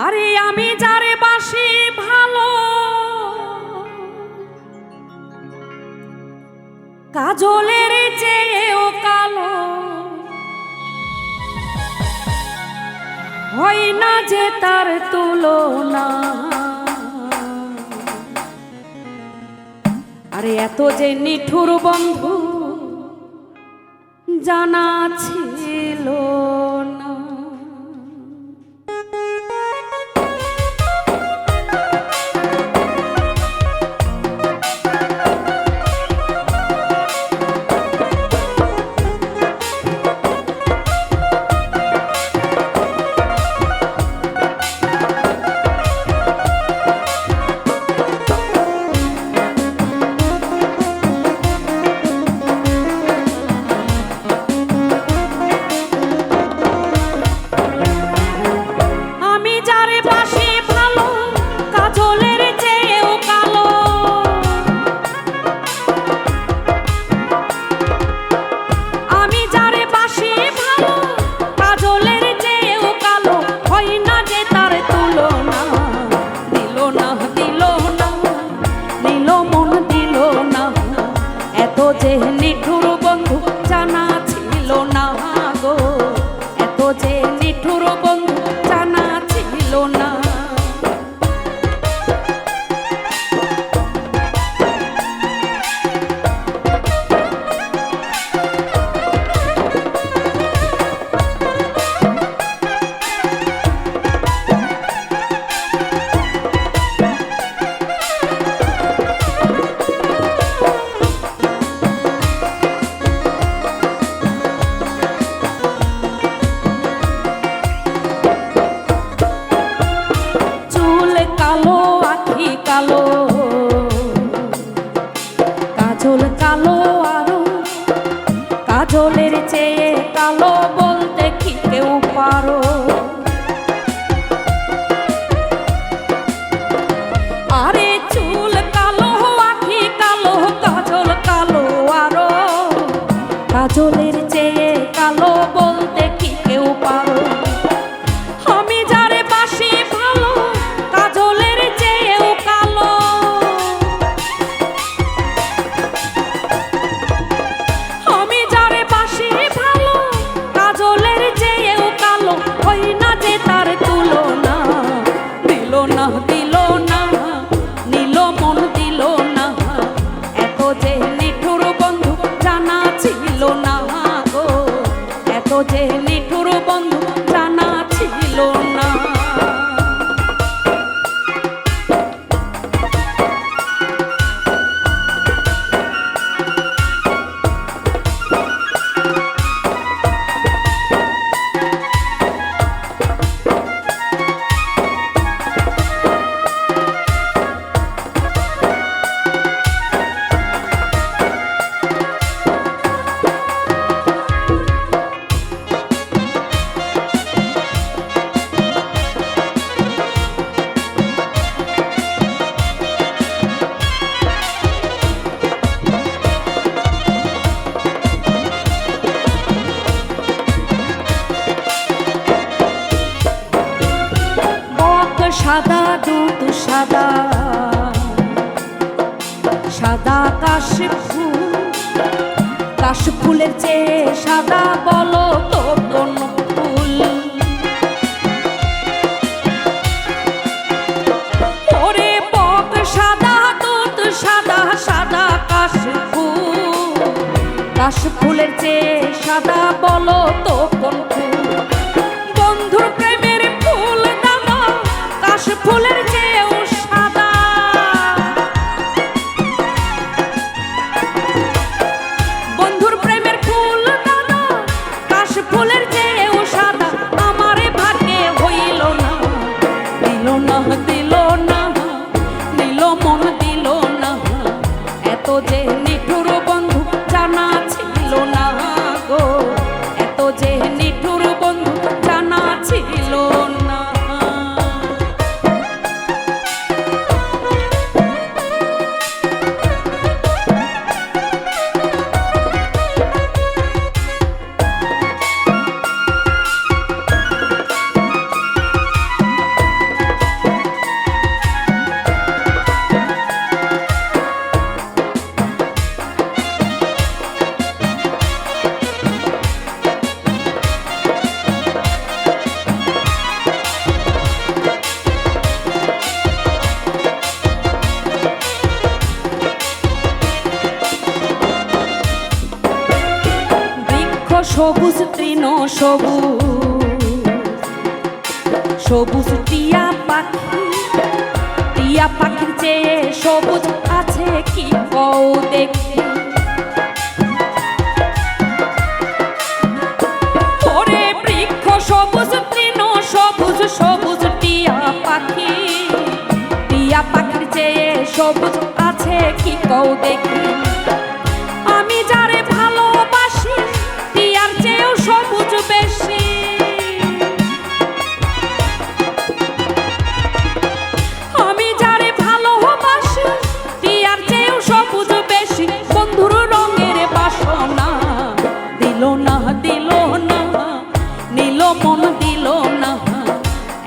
আরে আমি যারে বাসি ভালো, কাজলের চেয়েও কালো হয় না যে তার তুলনা। আরে এত যে নিঠুর বন্ধু জানা ছিল না। যে নিঠুর বন্ধু জানা ছিল না গো, এত যে নিঠুর বন্ধু জানা ছিল না। কালো কাজল কালো আরো, কাজলের চেয়ে কালো বলতে কি কেউ পারো? আরে চুল কালো আখি কালো, কাজল কালো আরো, কাজলের চেয়ে কালো বলতে কি কেউ পারো? আমি যারে বাসি ভালো, কাজলের চেয়েও কালো। আমি যারে বাসি ভালো, কাজলের চেয়েও কালো হয় না যে তার তুলনা। দিল না দিল না, নিল মন দিল না, এত যে নিঠুর বন্ধু জানা ছিল না গো, এত যে নিঠুর বন্ধু জানা ছিল না। সাদা দুধ সাদা, সাদা কাশফুল, কাশফুলের চেয়ে সাদা বলো তো কোন ফুল? ওরে বক সাদা দুধ সাদা, সাদা কাশফুল, কাশফুলের চেয়ে সাদা বলো তো কোন ফুল? বন্ধুর প্রেমের ফুল দাদা কাশফুলের চেয়েও সাদা, বন্ধুর প্রেমের ফুল দাদা কাশফুলের চেয়েও সাদা। আমারে ভাগ্যে হইল না, দিল না দিল না, নিল মন দিল না, এত যে নিঠুর বন্ধু জানা ছিল না গো, এত যে নিঠুর সবুজ তৃণ সবুজ টিয়া পাখির চেয়ে সবুজ আছে কি কও দেখি। ওরে বৃক্ষ সবুজ তৃণ সবুজ টিয়া পাখির চেয়ে সবুজ আছে কি কও দেখি। আমি যারে ভালোবাসি টিয়ার চেয়েও সবুজ বেশি। আমি যারে ভালোবাসি টিয়ার চেয়েও সবুজ বেশি। বন্ধুর রঙের বাসনা দিল না নীল মন দিল না।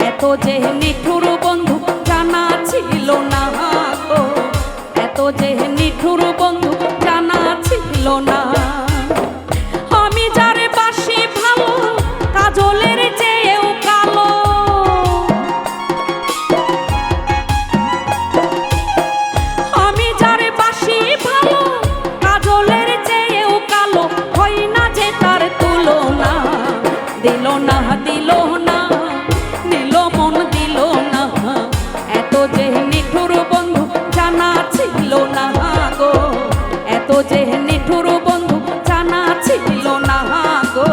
এত যে নিঠুর বন্ধু জানা ছিল না গো, এত যে নিঠুর বন্ধু জানা ছিল না। আমি যারে বাসি ভালো কাজলের চেয়েও কালো। আমি যারে বাসি ভালো কাজলের চেয়েও কালো। হয় না যে তার তুলনা দিল না নীল মন দিল না। এত যে নিঠুর বন্ধু জানা ছিল না গো, এত যে নিঠুর বন্ধু জানা ছিল না গো,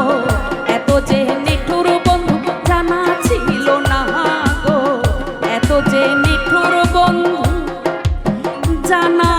এত যে নিঠুর বন্ধু জানা ছিল না গো, এত যে নিঠুর বন্ধু জানা